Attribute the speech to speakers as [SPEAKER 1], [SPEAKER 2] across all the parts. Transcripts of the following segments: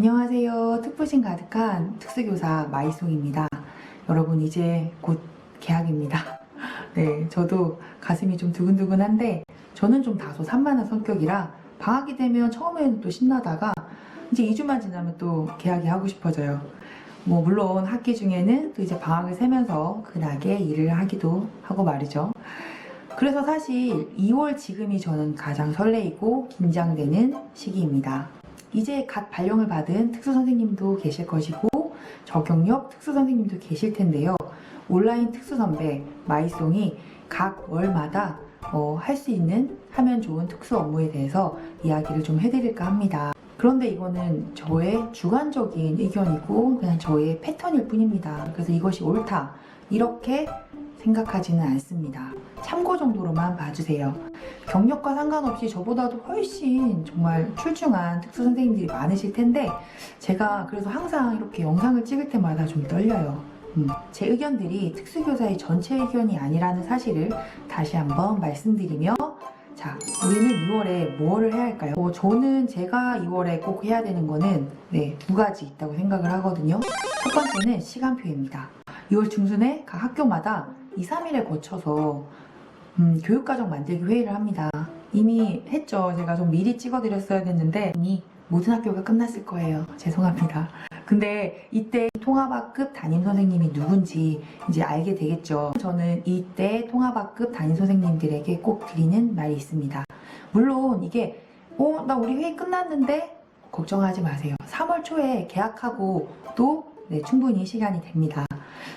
[SPEAKER 1] 안녕하세요. 특부심 가득한 특수교사 마이송입니다. 여러분 이제 곧 개학입니다. 네, 저도 가슴이 좀 두근두근한데 저는 좀 다소 산만한 성격이라 방학이 되면 처음에는 또 신나다가 이제 2주만 지나면 또 개학이 하고 싶어져요. 물론 학기 중에는 또 이제 방학을 세면서 근하게 일을 하기도 하고 말이죠. 그래서 사실 2월 지금이 저는 가장 설레이고 긴장되는 시기입니다. 이제 갓 발령을 받은 특수선생님도 계실 것이고 저경력 특수선생님도 계실 텐데요. 온라인 특수선배 마이송이 각 월마다 할 수 있는 하면 좋은 특수 업무에 대해서 이야기를 좀 해드릴까 합니다. 그런데 이거는 저의 주관적인 의견이고 그냥 저의 패턴일 뿐입니다. 그래서 이것이 옳다 이렇게 생각하지는 않습니다. 참고 정도로만 봐주세요. 경력과 상관없이 저보다도 훨씬 정말 출중한 특수 선생님들이 많으실 텐데 제가 그래서 항상 이렇게 영상을 찍을 때마다 좀 떨려요. 제 의견들이 특수교사의 전체 의견이 아니라는 사실을 다시 한번 말씀드리며 자, 우리는 2월에 뭐를 해야 할까요? 저는 제가 2월에 꼭 해야 되는 거는 두 가지 있다고 생각을 하거든요. 첫 번째는 시간표입니다. 2월 중순에 각 학교마다 2, 3일에 거쳐서 교육과정 만들기 회의를 합니다. 이미 했죠. 제가 좀 미리 찍어드렸어야 됐는데 이미 모든 학교가 끝났을 거예요. 죄송합니다. 근데 이때 통합학급 담임선생님이 누군지 이제 알게 되겠죠. 저는 이때 통합학급 담임선생님들에게 꼭 드리는 말이 있습니다. 물론 이게 나 우리 회의 끝났는데 걱정하지 마세요. 3월 초에 개학하고 또 충분히 시간이 됩니다.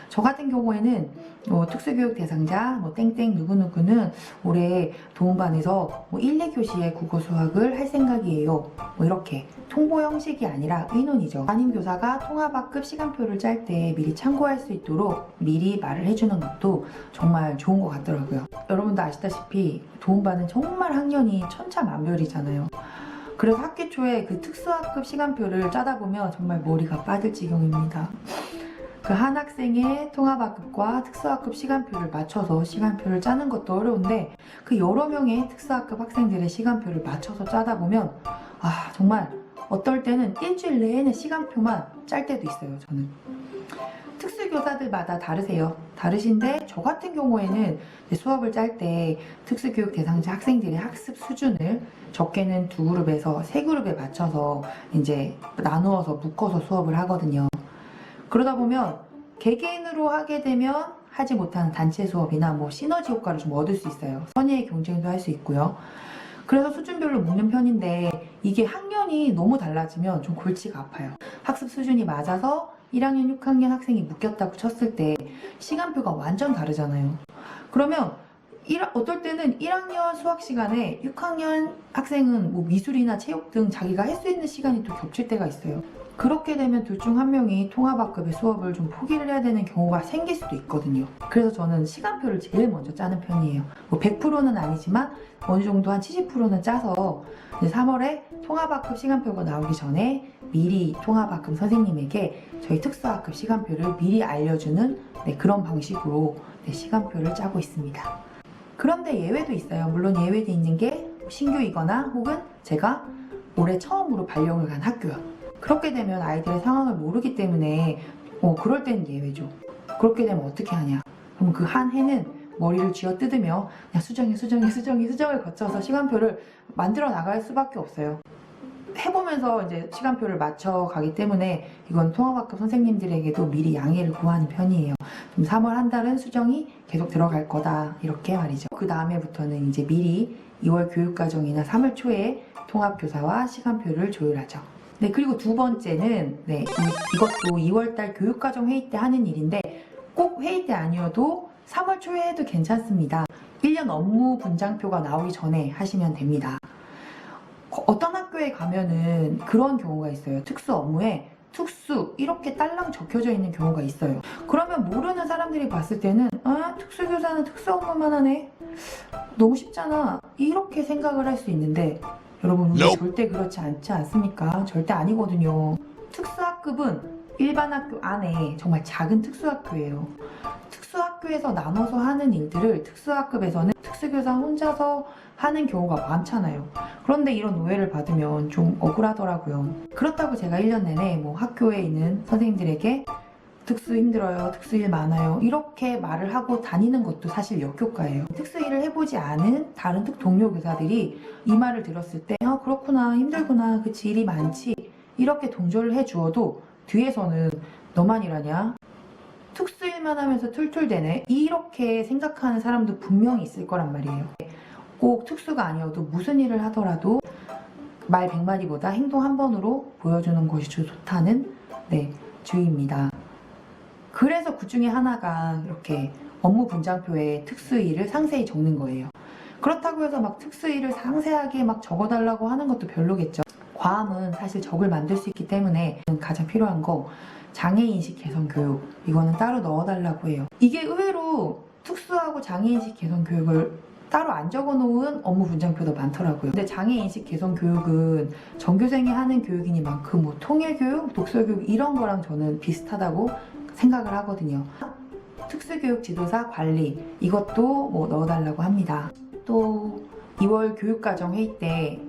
[SPEAKER 1] 저 같은 경우에는 특수교육 대상자 땡땡 누구누구는 올해 도움반에서 1, 2교시에 국어 수학을 할 생각이에요. 이렇게 통보 형식이 아니라 의논이죠. 담임교사가 통합학급 시간표를 짤 때 미리 참고할 수 있도록 미리 말을 해주는 것도 정말 좋은 것 같더라고요. 여러분도 아시다시피 도움반은 정말 학년이 천차만별이잖아요. 그래서 학기 초에 그 특수학급 시간표를 짜다 보면 정말 머리가 빠질 지경입니다. 그 한 학생의 통합학급과 특수학급 시간표를 맞춰서 시간표를 짜는 것도 어려운데 그 여러 명의 특수학급 학생들의 시간표를 맞춰서 짜다 보면 정말 어떨 때는 일주일 내내 시간표만 짤 때도 있어요. 저는 특수교사들마다 다르신데 저 같은 경우에는 수업을 짤 때 특수교육 대상자 학생들의 학습 수준을 적게는 2그룹에서 3그룹에 맞춰서 이제 나누어서 묶어서 수업을 하거든요. 그러다 보면 개개인으로 하게 되면 하지 못하는 단체 수업이나 시너지 효과를 좀 얻을 수 있어요. 선의의 경쟁도 할 수 있고요. 그래서 수준별로 묶는 편인데 이게 학년이 너무 달라지면 좀 골치가 아파요. 학습 수준이 맞아서 1학년, 6학년 학생이 묶였다고 쳤을 때 시간표가 완전 다르잖아요. 그러면 어떨 때는 1학년 수학 시간에 6학년 학생은 미술이나 체육 등 자기가 할 수 있는 시간이 또 겹칠 때가 있어요. 그렇게 되면 둘 중 한 명이 통합학급의 수업을 좀 포기를 해야 되는 경우가 생길 수도 있거든요. 그래서 저는 시간표를 제일 먼저 짜는 편이에요. 100%는 아니지만 어느 정도 한 70%는 짜서 3월에 통합학급 시간표가 나오기 전에 미리 통합학급 선생님에게 저희 특수학급 시간표를 미리 알려주는 그런 방식으로 시간표를 짜고 있습니다. 그런데 예외도 있어요. 물론 예외도 있는 게 신규이거나 혹은 제가 올해 처음으로 발령을 간 학교요. 그렇게 되면 아이들의 상황을 모르기 때문에 그럴 때는 예외죠. 그렇게 되면 어떻게 하냐? 그럼 그 한 해는 머리를 쥐어뜯으며 그냥 수정을 거쳐서 시간표를 만들어 나갈 수밖에 없어요. 해보면서 이제 시간표를 맞춰가기 때문에 이건 통합학급 선생님들에게도 미리 양해를 구하는 편이에요. 3월 한 달은 수정이 계속 들어갈 거다 이렇게 말이죠. 그 다음에부터는 이제 미리 2월 교육과정이나 3월 초에 통합교사와 시간표를 조율하죠. 그리고 두 번째는 이것도 2월달 교육과정 회의 때 하는 일인데 꼭 회의 때 아니어도 3월 초에 해도 괜찮습니다. 1년 업무 분장표가 나오기 전에 하시면 됩니다. 어떤 학교에 가면은 그런 경우가 있어요. 특수 업무에 특수 이렇게 딸랑 적혀져 있는 경우가 있어요. 그러면 모르는 사람들이 봤을 때는 특수교사는 특수 업무만 하네? 너무 쉽잖아. 이렇게 생각을 할 수 있는데 여러분 우리 절대 그렇지 않지 않습니까? 절대 아니거든요. 특수학급은 일반 학교 안에 정말 작은 특수학교예요. 특수학교에서 나눠서 하는 일들을 특수학급에서는 특수교사 혼자서 하는 경우가 많잖아요. 그런데 이런 오해를 받으면 좀 억울하더라고요. 그렇다고 제가 1년 내내 뭐 학교에 있는 선생님들에게 특수 힘들어요, 특수일 많아요 이렇게 말을 하고 다니는 것도 사실 역효과예요. 특수일을 해보지 않은 다른 동료 교사들이 이 말을 들었을 때 그렇구나, 힘들구나, 그치, 일이 많지 이렇게 동조를 해주어도 뒤에서는 너만 일하냐? 특수일만 하면서 툴툴대네? 이렇게 생각하는 사람도 분명히 있을 거란 말이에요. 꼭 특수가 아니어도 무슨 일을 하더라도 말 100마디보다 행동 한 번으로 보여주는 것이 좋다는 주의입니다. 그래서 그 중에 하나가 이렇게 업무 분장표에 특수일을 상세히 적는 거예요. 그렇다고 해서 막 특수일을 상세하게 막 적어달라고 하는 것도 별로겠죠. 과함은 사실 적을 만들 수 있기 때문에 가장 필요한 거 장애인식 개선 교육, 이거는 따로 넣어달라고 해요. 이게 의외로 특수하고 장애인식 개선 교육을 따로 안 적어놓은 업무 분장표도 많더라고요. 근데 장애인식 개선 교육은 전교생이 하는 교육이니만큼 뭐 통일교육, 독서교육 이런 거랑 저는 비슷하다고 생각을 하거든요. 특수교육 지도사 관리, 이것도 뭐 넣어달라고 합니다. 또 2월 교육과정 회의 때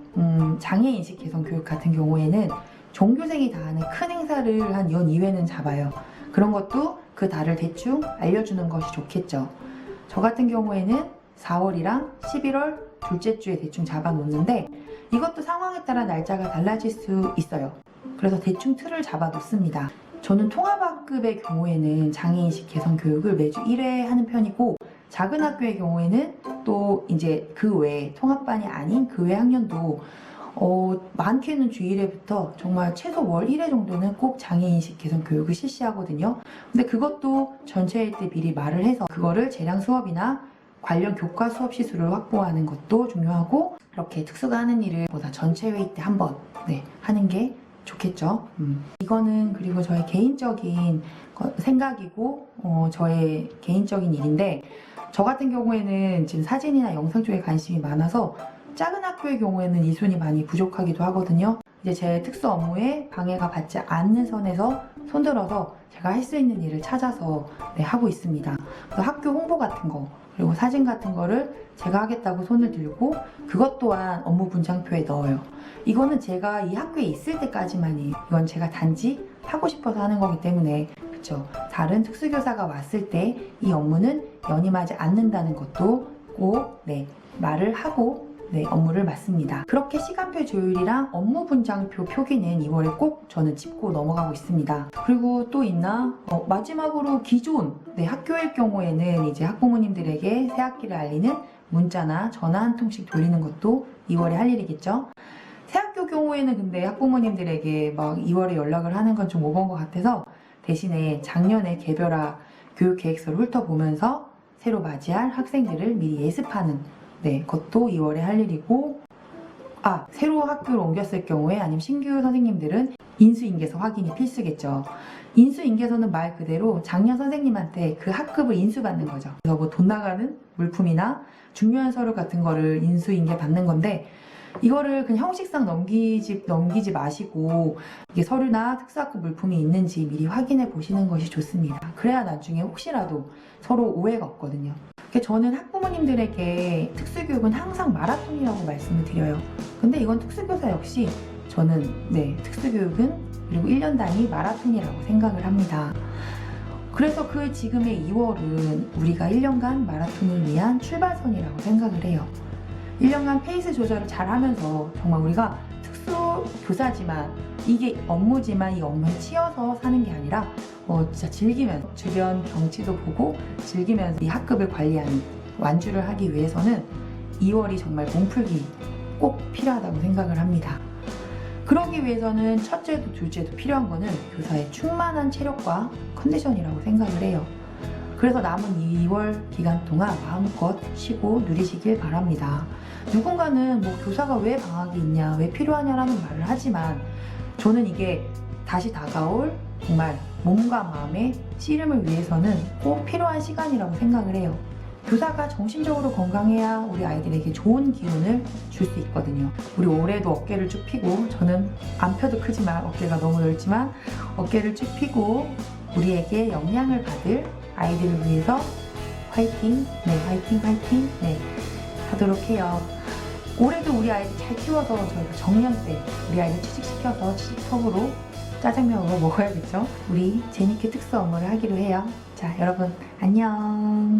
[SPEAKER 1] 장애인식 개선 교육 같은 경우에는 종교생이 다 하는 큰 행사를 한 연 2회는 잡아요. 그런 것도 그 달을 대충 알려주는 것이 좋겠죠. 저 같은 경우에는 4월이랑 11월 둘째 주에 대충 잡아놓는데 이것도 상황에 따라 날짜가 달라질 수 있어요. 그래서 대충 틀을 잡아놓습니다. 저는 통합학급의 경우에는 장애인식 개선 교육을 매주 1회 하는 편이고 작은 학교의 경우에는 또 이제 그 외에 통합반이 아닌 그 외 학년도 많게는 주 1회부터 정말 최소 월 1회 정도는 꼭 장애인식 개선 교육을 실시하거든요. 근데 그것도 전체일 때 미리 말을 해서 그거를 재량 수업이나 관련 교과 수업 시수를 확보하는 것도 중요하고 이렇게 특수가 하는 일을 보다 전체 회의 때 한 번 하는 게 좋겠죠. 이거는 그리고 저의 개인적인 생각이고 저의 개인적인 일인데 저 같은 경우에는 지금 사진이나 영상 쪽에 관심이 많아서 작은 학교의 경우에는 이 손이 많이 부족하기도 하거든요. 이제 제 특수 업무에 방해가 받지 않는 선에서 손들어서 제가 할 수 있는 일을 찾아서 하고 있습니다. 학교 홍보 같은 거 그리고 사진 같은 거를 제가 하겠다고 손을 들고 그것 또한 업무 분장표에 넣어요. 이거는 제가 이 학교에 있을 때까지만이에요. 이건 제가 단지 하고 싶어서 하는 거기 때문에 그쵸? 다른 특수교사가 왔을 때 이 업무는 연임하지 않는다는 것도 꼭 말을 하고 업무를 맡습니다. 그렇게 시간표 조율이랑 업무 분장표 표기는 2월에 꼭 저는 짚고 넘어가고 있습니다. 그리고 또 있나? 마지막으로 기존 학교일 경우에는 이제 학부모님들에게 새 학기를 알리는 문자나 전화 한 통씩 돌리는 것도 2월에 할 일이겠죠. 새 학교 경우에는 근데 학부모님들에게 막 2월에 연락을 하는 건 좀 오버인 것 같아서 대신에 작년에 개별화 교육계획서를 훑어보면서 새로 맞이할 학생들을 미리 예습하는 그것도 2월에 할 일이고 새로 학교를 옮겼을 경우에 아니면 신규 선생님들은 인수인계서 확인이 필수겠죠. 인수인계서는 말 그대로 작년 선생님한테 그 학급을 인수받는 거죠. 그래서 뭐 돈 나가는 물품이나 중요한 서류 같은 거를 인수인계 받는 건데 이거를 그냥 형식상 넘기지 마시고 이게 서류나 특수학급 물품이 있는지 미리 확인해 보시는 것이 좋습니다. 그래야 나중에 혹시라도 서로 오해가 없거든요. 저는 학부모님들에게 특수교육은 항상 마라톤이라고 말씀을 드려요. 근데 이건 특수교사 역시 저는 특수교육은 그리고 1년 단위 마라톤이라고 생각을 합니다. 그래서 그 지금의 2월은 우리가 1년간 마라톤을 위한 출발선이라고 생각을 해요. 1년간 페이스 조절을 잘 하면서 정말 우리가 특수교사지만 이게 업무지만 이 업무에 치여서 사는 게 아니라 진짜 즐기면서 주변 경치도 보고 즐기면서 이 학급을 관리하는 완주를 하기 위해서는 2월이 정말 몸풀기 꼭 필요하다고 생각을 합니다. 그러기 위해서는 첫째도 둘째도 필요한 거는 교사의 충만한 체력과 컨디션이라고 생각을 해요. 그래서 남은 2월 기간 동안 마음껏 쉬고 누리시길 바랍니다. 누군가는 뭐 교사가 왜 방학이 있냐, 왜 필요하냐라는 말을 하지만 저는 이게 다시 다가올 정말 몸과 마음의 씨름을 위해서는 꼭 필요한 시간이라고 생각을 해요. 교사가 정신적으로 건강해야 우리 아이들에게 좋은 기운을 줄 수 있거든요. 우리 올해도 어깨를 쭉 펴고 저는 안 펴도 크지만 어깨가 너무 넓지만 어깨를 쭉 펴고 우리에게 영향을 받을 아이들을 위해서 화이팅! 화이팅! 하도록 해요. 올해도 우리 아이들 잘 키워서 저희가 정년 때 우리 아이들 취직시켜서 취직석으로 짜장면으로 먹어야겠죠? 우리 재밌게 특수 업무를 하기로 해요. 자, 여러분 안녕.